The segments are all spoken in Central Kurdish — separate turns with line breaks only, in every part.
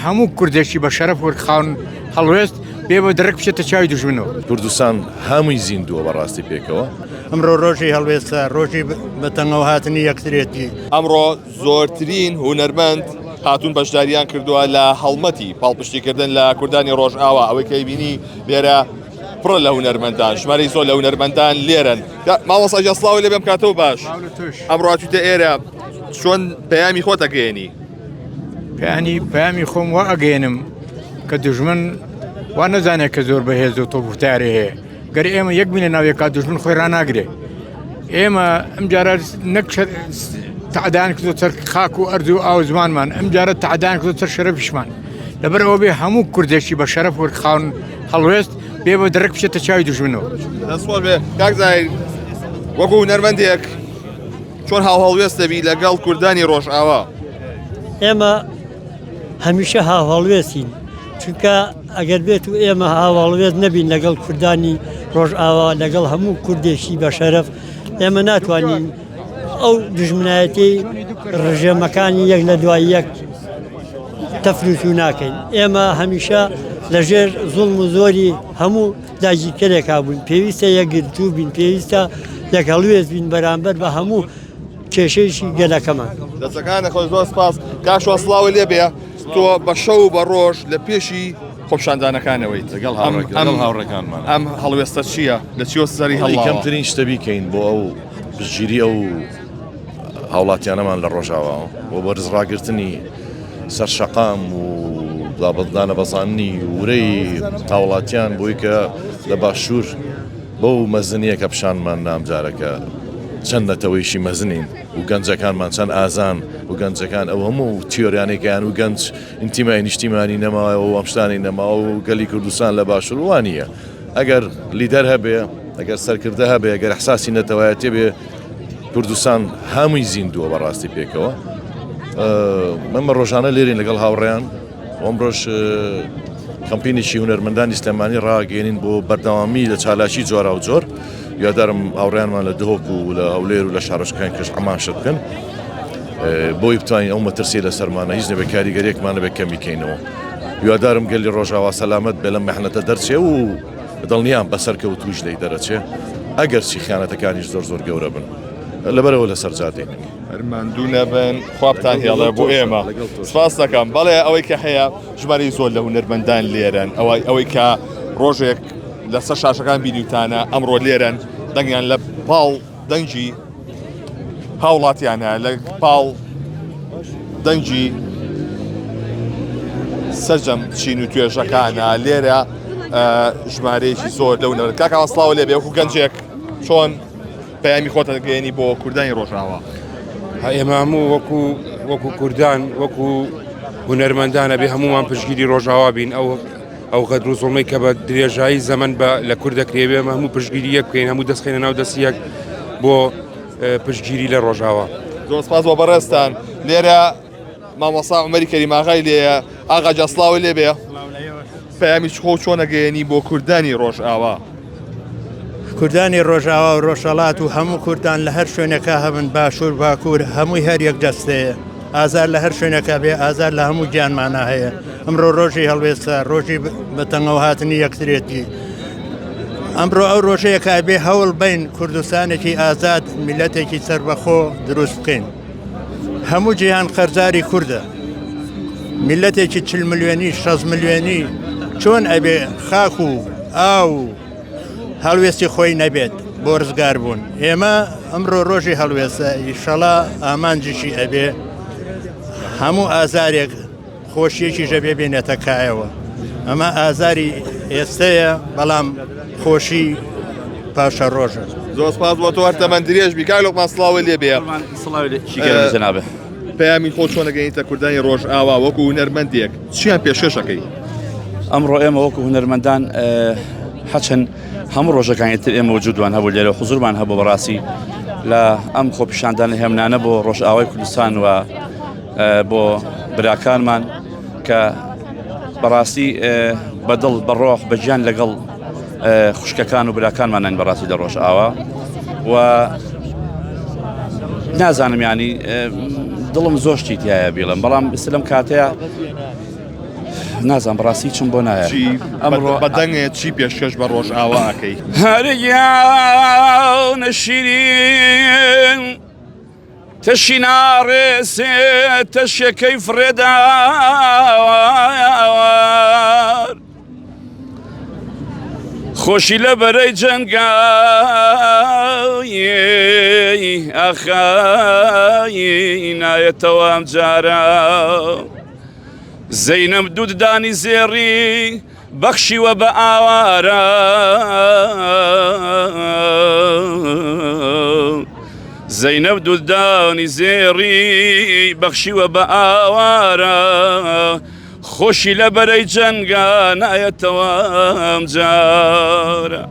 هەموو کوردێکی بە شەرەف وەرخاون هەڵوێست بێ بە دەرەک بچێتە چاوی دوژمنەوە.
کوردستان هەمووی زیندووە بەڕاستی پێکەوە.
ئەمڕۆ ڕۆژی هەڵوێستە ڕۆژی بەتەنگەوە هاتنی یەکترێتی.
ئەمڕۆ زۆرترین هونەرمەند هاتوون بەشداریان کردووە لە هەڵمەتی پاڵپشتیکردن لە کوردانی ڕۆژئاوا ئەوەی کە بینی لێرە پڕە لە هونەرمەندان ژمارەی زۆر لە هونەرمەندان لێرن. ماوەسا جەسڵاوی لێ بێم کاتەوە باش ئەمڕۆ هاتوویتە ئێرە چۆن پەیامی خۆت ئەگەیەنی؟
پەیامی خۆم وا ئەگەێنم کە دوژمن وا نەزانێت کە زۆر بەهێز و تۆپورتارێ هەیە گەر ئێمە یەک بینە ناوێکا دوژمن خۆی ڕناگرێ. ئێمە ئەم جارە نەک تعدان کردو سەر خاک و ئەرز و ئاو زمانمان ئەم جارە تعدان کردو سەر شەرەفیشمان لەبەرەوە بێ هەموو کوردێکی بە شەرەف وەرخاون هەڵوێست بێ بە دەرەک بچێتە چاوی دوژمنەوە.
دەسوڵ بێ کاکزای وەکو هونەرمەندێک چۆن هاوهەڵوێست دەبی لەگەڵ کوردانی ڕۆژئاوا؟
ئێمە هەمیشە هاوهەڵوێستین چونکە ئەگەر بێت و ئێمە هاوهەڵوێست نەبین لەگەڵ کوردانی ڕۆژئاوا لەگەڵ هەموو کوردێکی بە شەرەف ئێمە ناتوانین ئەو دژمنایەتی ڕژێمەکانی یەک لە دوای یەک تەفروش و ناکەین. ئێمە هەمیشە لەژێر زوڵم و زۆری هەموو داگیرکەرێکا بووین پێویستە یەکگرتوو بین پێویستە یەک هەڵوێست بین بەرامبەر بە هەموو کێشەیەکی گەلەکەمان.
دەستەکانە خۆش زۆر سپاس کاش وەسڵاوی لێ بێ تۆ بە شەو بە ڕۆژ لە پێشی خۆپشاندانەکانەوەیت
لەگەڵ هاوڕێکانمان
ئەم هەڵوێستە چییە؟ لە چیوە سەری هەڵی
کەمترین شتە بیکەین بۆ ئەو پشتگیری ئەو هاوڵاتیانەمان لە ڕۆژاوا بۆ بەرزڕاگرتنی سەرشەقام و دابەدانە بەزاننی ورەی هاوڵاتیان بۆی کە لە باشوور بەو مەزنیە کە پیشانمان نامجارەکە چەند نەتەوەیشی مەزنین و گەنجەکانمان چەند ئازان و گەنجەکان ئەو هەموو تیۆریانێکیان و گەنج ئینتیمای نیشتیمانی نەماوە و ئەمشتانی نەماوە و گەلی کوردستان لە باشوور وانە ئەگەر لیدەر هەبێ ئەگەر سەرکردە هەبێ ئەگەر احساسی نەتەوایەتێ بێ کوردستان هەمووی زیندووە بەڕاستی پێکەوە. ئەمە ڕۆژانە لێرین لەگەڵ هاوڕێیان ئەمڕۆژ کەمپینێکی هونەرمەندانی سلێمانی ڕاگەێنین بۆ بەردەوامی لە چالاکی جۆرا و جۆر. یادارم هاوڕێیانمان لە دهۆک و لە هەولێر و لە شارۆچکەکان کەش ئەمان شت بکەن بۆی بتوانین ئەو مەترسی لە سەرمانە هیچ نەبێ کاریگەریەکمانە بێ کەم بکەینەوە. یادارم گەلی ڕۆژاوا سەلامەت بێ لە مەحنەتە دەرچێ و دڵنیان بەسەرکەوت توش دەی دەرەچێ ئەگەر چی خیانەتەکانیش زۆر گەورە بن لەبەرەوە لەسەر جادێن
هەرماندوو نەبن خوابتان هێڵێ بۆ ئێمە سپاس دەکەم. بەڵێ ئەوەی کە هەیە ژمارەی زۆر لە هونەرمەندان لێرن ئەوەی کە ڕۆژێک لەسەر شاشەکان بینیوتانە ئەمڕۆ لێرن دەنگیان لە پاڵ دەنگی هاوڵاتیانە لە پاڵ دەنگی سەرجەم چین و توێژەکانە لێرە ژمارەیەکی زۆر لەونەوە کاکە وەسڵاوە لێ بێ وەکو گەنجێک چۆن پەیامی خۆتە گەیەنی بۆ کوردانی ڕۆژئاوا؟
ئێمە هەموو وەکو کوردان وەکو هونەرمەندانە بێ هەمومان پشتگیری ڕۆژئاوا بین ئەو قەدر و زوڵمەی کە بە درێژایی زەمن بە لە کورد دەکرێبێ هەموو پشتگیری یەک بکەین هەموو دەستخێنە ناو دەستی یەک بۆ پشتگیری لە ڕۆژئاوا.
زۆر سپاس بۆ بەڕێستان. لێرە مامۆستا عومەری کەریماغای لێیە ئاغا جەسڵاوی لێ بێ پەیامی خۆ چۆن ئەگەیەنی بۆ کوردانی ڕۆژئاوا؟
کوردانی ڕۆژئاوا و ڕۆژهەڵات و هەموو کوردان لە هەر شوێنەکە هەبن باشوور باکوور هەمووی هەر یەک دەستەیە ئازار لە هەر شوێنەکە بێ ئازار لە هەموو گیانمانە هەیە. ئەمڕۆ ڕۆژی هەڵوێستە ڕۆژی بەتەنگەوە هاتنی یەکترێتی. ئەمڕۆ ئەو ڕۆژەیەکە بێ هەوڵ بین کوردستانێکی ئازاد میلەتێکی سەربەخۆ دروست بکەین. هەموو جیهان خەرزاری کووردە میلەتێکی 40 ملیۆنی 60 ملیۆنی چۆن ئەبێ خاک و ئاو هەڵوێستی خۆی نەبێت بۆ ڕزگار بوون. ئێمە ئەمڕۆ ڕۆژی هەڵوێستە ئیشەڵا ئامانجیشی ئەبێ هەموو ئازارێک خۆشیەکی ژەبێ بێنێتە کایەوە. ئەمە ئازاری ئێستەیە بەڵام خۆشی پاشە ڕۆژە.
زۆر سپاس بۆ تۆ هەرتەمەند درێژ بی کاک لۆقمان سڵاوی لێ بێ
جەنابێ
پەیامی خۆ چۆن ئەگەیەنیتە کوردانی ڕۆژئاوا وەکو هونەرمەندێک چیان پێشکەشەکەی؟
ئەمڕۆ ئێمە وەکو هونەرمەندان حەچەند هەموو ڕۆژەکانیتر ئێمە وجودوان هەبوو لێرە حوزورمان هەبوو بەڕاستی لە ئەم خۆپیشاندان هێمنانە بۆ ڕۆژئاوای کوردستان و بۆ براکانمان کە بەڕاستی بەدڵ بەڕۆح بەجیان لەگەڵ خوشکەکان و براکانمانان بەڕاستی لە ڕۆژئاوا و نازانم ینی دڵم زۆر شتی تایە بیڵم بەڵام لەم کاتەیە نازان بەڕاستی چم بۆ نایە
ئەمڕۆ بەدەنگێت چی پێشکەش بە ڕۆژئاواکەی
هەریا نەشیرین تەشی ناڕێسێ تەشەکەی فرێداوار خۆشی لە بەرەی جەنگایی ئاخایی نایەتەوە ئەم جارە زەینەب دووددانی زێڕی بەخشیوە بە ئاوارە زەینەب دووددانی زێڕی بەخشیوە بە ئاوارە خۆشی لە بەرەی جەنگا نایەتەوە ئەم جارە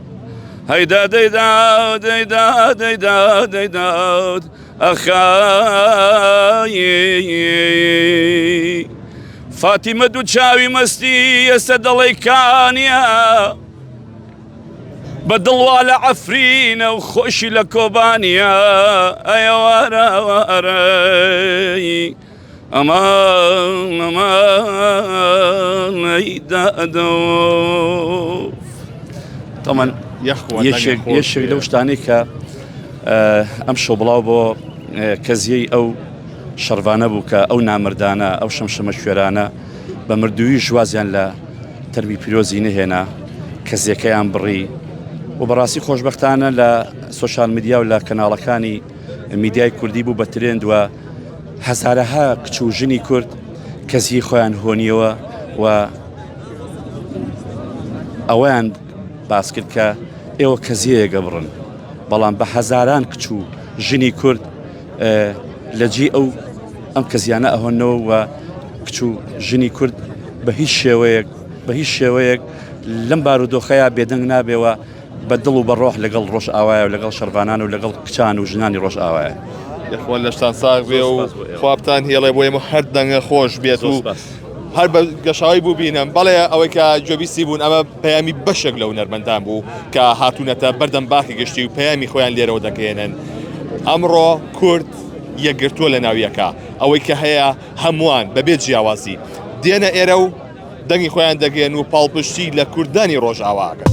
هەیدا دەیداد دەیدا دەیدا دەیداد ئەخایی فاتیمە دوو چاوی مەستی ئێستا دەڵێی کانیە بە دڵوا لە عەفرینە و خۆشی لە کۆبانیە ئەیەوارەوارەی ئەمان ئەمانەیدادۆ تەمان یەشێک لەو شتانەی کە ئەم شەو بڵاو بۆ کەزیەی ئەو شەڕوانە بوو کە ئەو نامردانە ئەو شەمشەمە کوێرانە بە مردووی ژوازیان لە تەرمی پیرۆزی نەهێنا کەزیەکەیان بڕی و بەڕاستی خۆشبەختانە لە سۆشال میدیا و لە کەناڵەکانی میدیای کوردی بوو بە ترێند وە هەزارەها کچ و ژنی کورد کەزی خۆیان هۆنیەوە و ئەویان باس کرد کە ئێوە کەزیەیەگە بڕن بەڵام بە هەزاران کچ و ژنی کورد لە جێ ئەم کەزیانە ئەهۆنەوە و کچ و ژنی کورد بە هیچ شێوەیەک لەم بارودۆخەیە بێدەنگ نابێەوە بە دڵ و بەڕۆح لەگەڵ ڕۆژ ئاوایە و لەگەڵ شەڕوانان و لەگەڵ کچان و ژنانی ڕۆژ ئاوایە
یخوان لەشتان ساغ بێ و خوابتان هێڵێ بۆ ئێمە هەر دەنگە خۆش بێت و هەر بە گەشاوی بوو بینم بەڵێ ئەوەی کە گوێبیستی بوون ئەمە پەیامی بەشێک لەو نەرمەندان بوو کە هاتوونەتە بەردەم باخی گەشتی و پەیامی خۆیان لێرەوە دەکەێنن ئەمڕۆ کورد یەکگرتووە لە ناویەکە ئەوەی کە هەیە هەمووان بەبێت جیاوازی دێنە ئێرە و دەنگی خۆیان دەگەن و پاڵپشتی لە کوردانی ڕۆژئاواکە.